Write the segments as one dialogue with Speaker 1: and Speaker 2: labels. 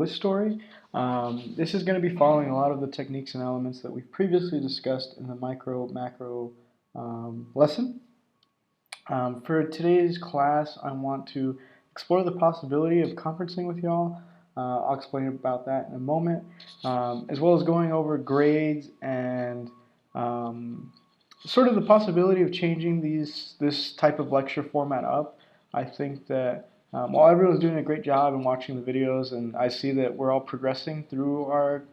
Speaker 1: list story. This is going to be following a lot of the techniques and elements that we've previously discussed in the micro macro lesson. For today's class, I want to explore the possibility of conferencing with y'all. I'll explain about that in a moment, as well as going over grades and sort of the possibility of changing this type of lecture format up. I think that while everyone's doing a great job and watching the videos, and I see that we're all progressing through our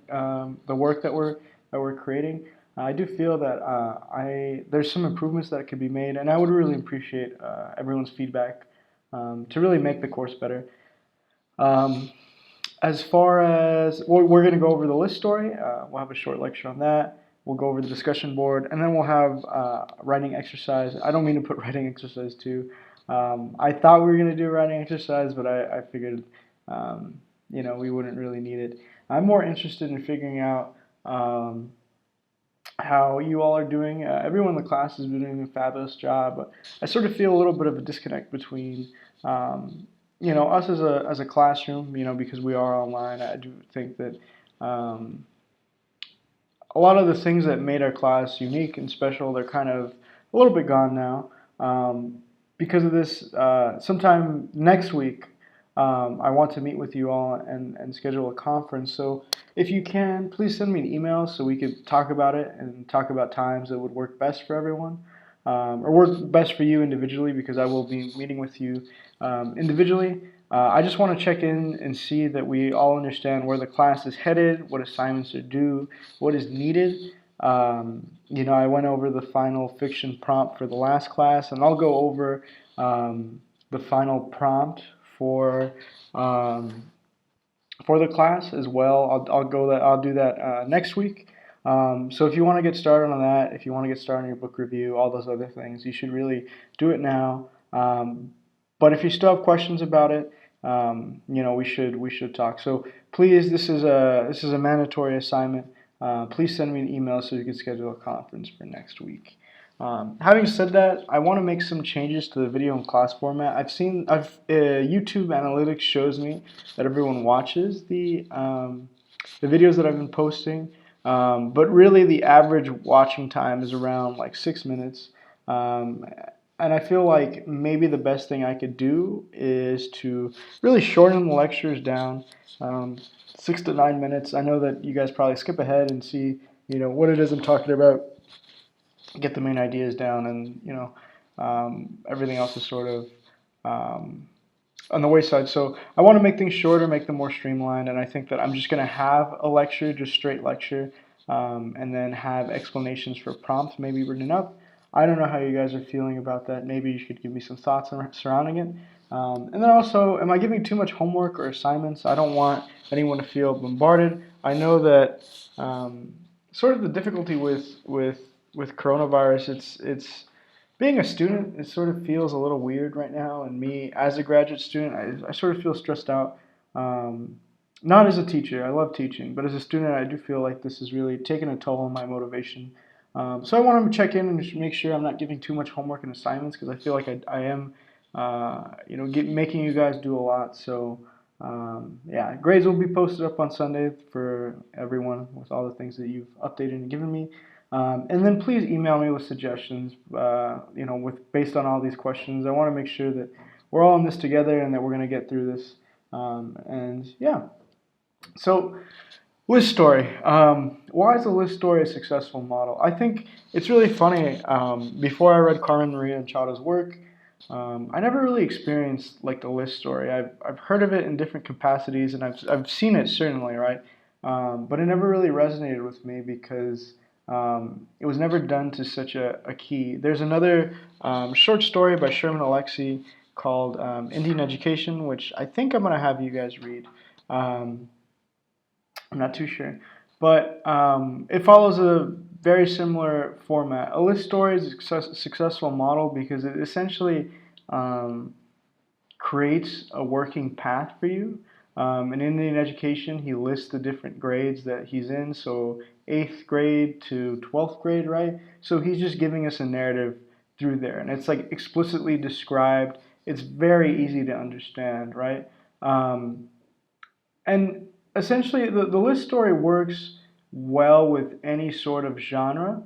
Speaker 1: the work that we're creating, I do feel that there's some improvements that could be made, and I would really appreciate everyone's feedback to really make the course better. As far as we're going to go over the list story, we'll have a short lecture on that. We'll go over the discussion board, and then we'll have writing exercise. I don't mean to put writing exercise too. I thought we were going to do a writing exercise, but I figured, we wouldn't really need it. I'm more interested in figuring out how you all are doing. Everyone in the class has been doing a fabulous job, but I sort of feel a little bit of a disconnect between us as a classroom, because we are online. I do think that a lot of the things that made our class unique and special, they're kind of a little bit gone now. Because of this, sometime next week, I want to meet with you all and schedule a conference. So if you can, please send me an email so we could talk about it and talk about times that would work best for everyone. Or work best for you individually, because I will be meeting with you individually. I just want to check in and see that we all understand where the class is headed, what assignments are due, what is needed. I went over the final fiction prompt for the last class, and I'll go over the final prompt for the class as well. I'll do that next week. So if you want to get started on that, if you want to get started on your book review, all those other things, you should really do it now. But if you still have questions about it, we should talk. So please, this is a mandatory assignment. Please send me an email so you can schedule a conference for next week. Having said that, I want to make some changes to the video and class format. YouTube Analytics shows me that everyone watches the videos that I've been posting, but really the average watching time is around like 6 minutes. And I feel like maybe the best thing I could do is to really shorten the lectures down, 6 to 9 minutes. I know that you guys probably skip ahead and see, what it is I'm talking about, get the main ideas down, and everything else is sort of on the wayside. So I want to make things shorter, make them more streamlined, and I think that I'm just going to have a lecture, just straight lecture, and then have explanations for prompts maybe written up. I don't know how you guys are feeling about that. Maybe you should give me some thoughts surrounding it. And then also, am I giving too much homework or assignments? I don't want anyone to feel bombarded. I know that sort of the difficulty with coronavirus, it's being a student, it sort of feels a little weird right now. And me, as a graduate student, I sort of feel stressed out. Not as a teacher, I love teaching, but as a student, I do feel like this is really taking a toll on my motivation. So I want to check in and just make sure I'm not giving too much homework and assignments, because I feel like I am, making you guys do a lot. So yeah, grades will be posted up on Sunday for everyone with all the things that you've updated and given me. And then please email me with suggestions, based on all these questions. I want to make sure that we're all in this together and that we're going to get through this. And yeah, so list story. Why is a list story a successful model? I think it's really funny. Before I read Carmen Maria Machado's work, I never really experienced like the list story. I've heard of it in different capacities, and I've seen it certainly, right? But it never really resonated with me because it was never done to such a key. There's another short story by Sherman Alexie called Indian Education, which I think I'm going to have you guys read. I'm not too sure. But it follows a very similar format. A list story is a successful model because it essentially creates a working path for you. In Indian Education, he lists the different grades that he's in, so 8th grade to 12th grade, right? So he's just giving us a narrative through there, and it's like explicitly described. It's very easy to understand, right? And essentially the list story works well with any sort of genre.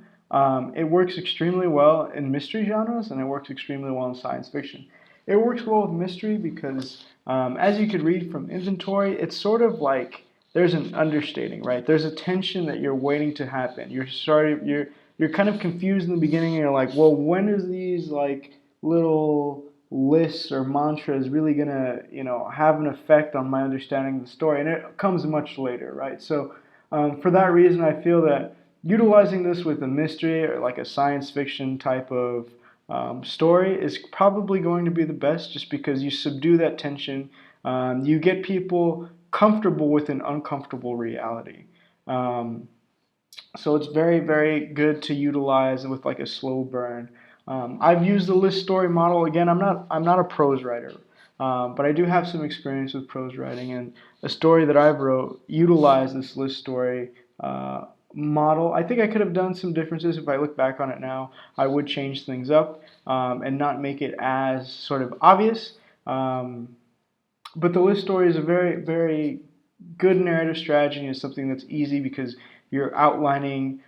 Speaker 1: It works extremely well in mystery genres, and it works extremely well in science fiction. It works well with mystery because, as you could read from inventory, it's sort of like there's an understating, right? There's a tension that you're waiting to happen. You're kind of confused in the beginning, and you're like, well, when is these like little lists or mantras really gonna have an effect on my understanding of the story? And it comes much later, right? So for that reason, I feel that utilizing this with a mystery or like a science fiction type of story is probably going to be the best, just because you subdue that tension. You get people comfortable with an uncomfortable reality. Um, so it's very, very good to utilize with like a slow burn. I've used the list story model. Again, I'm not a prose writer, but I do have some experience with prose writing, and a story that I've wrote utilized this list story model. I think I could have done some differences. If I look back on it now, I would change things up and not make it as sort of obvious. Um, but the list story is a very, very good narrative strategy, and it's something that's easy because you're outlining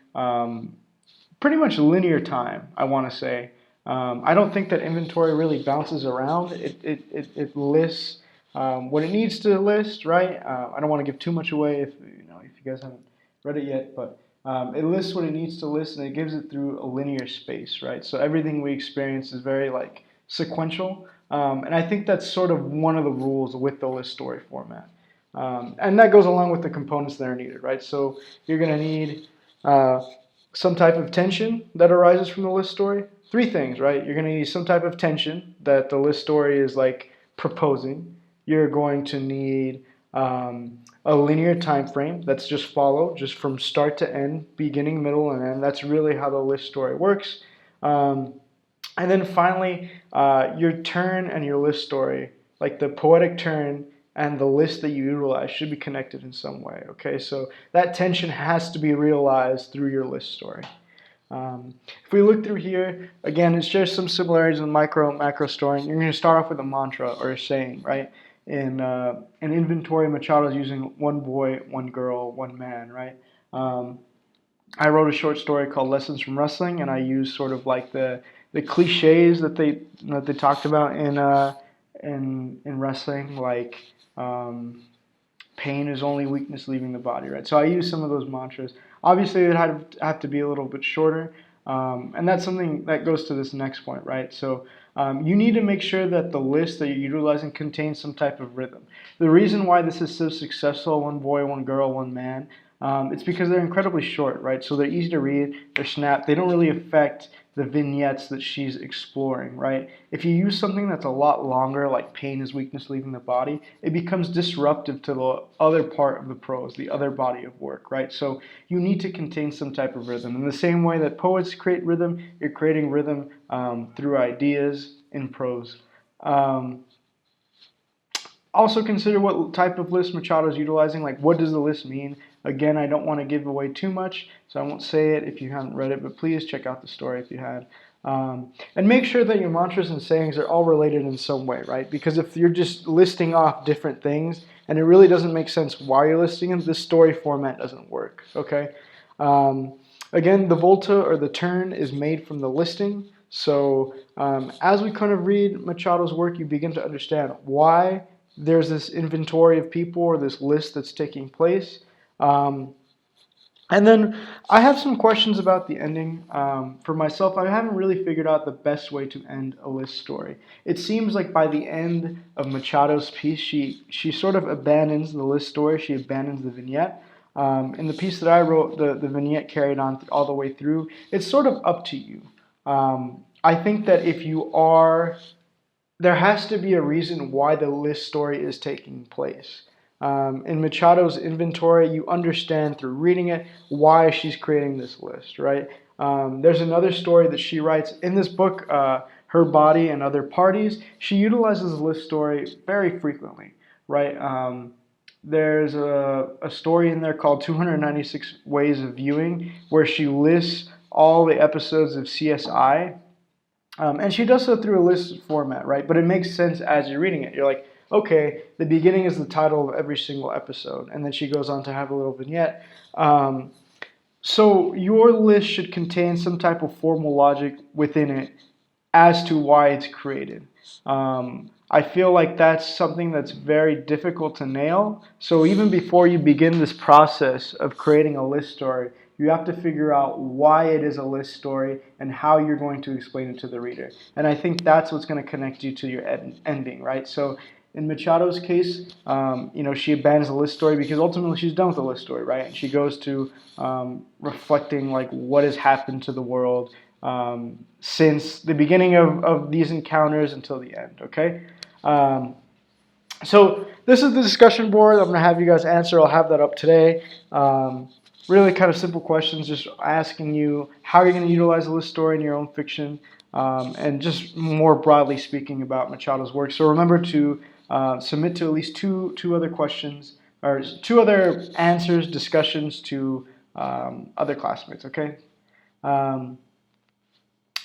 Speaker 1: pretty much linear time, I want to say. I don't think that inventory really bounces around. It lists what it needs to list, right? I don't want to give too much away if you guys haven't read it yet, but it lists what it needs to list, and it gives it through a linear space, right? So everything we experience is very like sequential, and I think that's sort of one of the rules with the list story format. And that goes along with the components that are needed, right? So you're going to need uh, some type of tension that arises from the list story. Three things, right? You're going to need some type of tension that the list story is like proposing. You're going to need a linear time frame that's just just from start to end, beginning, middle, and end. That's really how the list story works. Um, and then finally, your turn and your list story, like the poetic turn and the list that you utilize, should be connected in some way. Okay, so that tension has to be realized through your list story. If we look through here, again, it's just some similarities with micro and macro storing. You're going to start off with a mantra or a saying, right? In inventory, Machado's using one boy, one girl, one man, right? Um, I wrote a short story called Lessons from Wrestling, and I used sort of like the cliches that they talked about in wrestling, like pain is only weakness leaving the body, right? So I use some of those mantras. Obviously, it have to be a little bit shorter, and that's something that goes to this next point, right? So you need to make sure that the list that you're utilizing contains some type of rhythm. The reason why this is so successful, one boy, one girl, one man, it's because they're incredibly short, right? So they're easy to read, they're snapped, they don't really affect the vignettes that she's exploring, right? If you use something that's a lot longer, like pain is weakness leaving the body, it becomes disruptive to the other part of the prose, the other body of work, right? So you need to contain some type of rhythm. In the same way that poets create rhythm, you're creating rhythm through ideas in prose. Um, Also consider what type of list Machado is utilizing. Like, what does the list mean? Again, I don't want to give away too much, so I won't say it if you haven't read it, but please check out the story if you had. And make sure that your mantras and sayings are all related in some way, right? Because if you're just listing off different things and it really doesn't make sense why you're listing them, this story format doesn't work, okay? Again, the volta or the turn is made from the listing. So as we kind of read Machado's work, you begin to understand why there's this inventory of people or this list that's taking place. And then I have some questions about the ending. For myself, I haven't really figured out the best way to end a list story. It seems like by the end of Machado's piece, she sort of abandons the list story. She abandons the vignette. In the piece that I wrote, the vignette carried on all the way through. It's sort of up to you. I think that if you are there has to be a reason why the list story is taking place. In Machado's inventory, you understand through reading it why she's creating this list, right? There's another story that she writes in this book, Her Body and Other Parties. She utilizes the list story very frequently, right? There's a story in there called 296 Ways of Viewing, where she lists all the episodes of CSI. And she does so through a list format, right? But it makes sense as you're reading it. You're like, okay, the beginning is the title of every single episode, and then she goes on to have a little vignette. Um, so your list should contain some type of formal logic within it as to why it's created. I feel like that's something that's very difficult to nail. So even before you begin this process of creating a list story, you have to figure out why it is a list story and how you're going to explain it to the reader. And I think that's what's going to connect you to your ending, right? So in Machado's case, she abandons the list story because ultimately she's done with the list story, right? And she goes to reflecting like what has happened to the world since the beginning of these encounters until the end, okay? Um, so this is the discussion board. I'm going to have you guys answer. I'll have that up today. Really kind of simple questions, just asking you how you're going to utilize the list story in your own fiction, and just more broadly speaking about Machado's work. So remember to submit to at least two other questions, or two other answers, discussions to other classmates, okay? Um,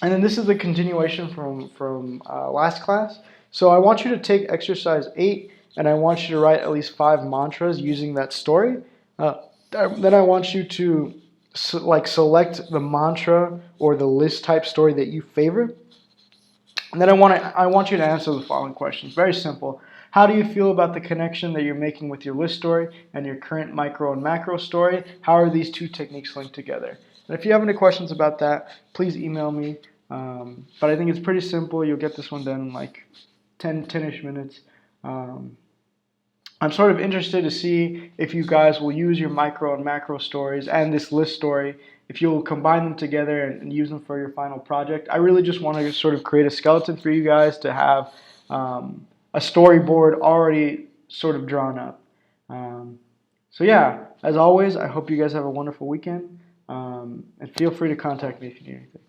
Speaker 1: and then this is the continuation from last class. So I want you to take exercise 8, and I want you to write at least 5 mantras using that story. Then I want you to select the mantra or the list type story that you favor. And then I want you to answer the following questions. Very simple. How do you feel about the connection that you're making with your list story and your current micro and macro story? How are these two techniques linked together? And if you have any questions about that, please email me. But I think it's pretty simple. You'll get this one done in like 10-ish minutes. I'm sort of interested to see if you guys will use your micro and macro stories and this list story, if you'll combine them together and use them for your final project. I really just want to sort of create a skeleton for you guys to have a storyboard already sort of drawn up. So yeah, as always, I hope you guys have a wonderful weekend, and feel free to contact me if you need anything.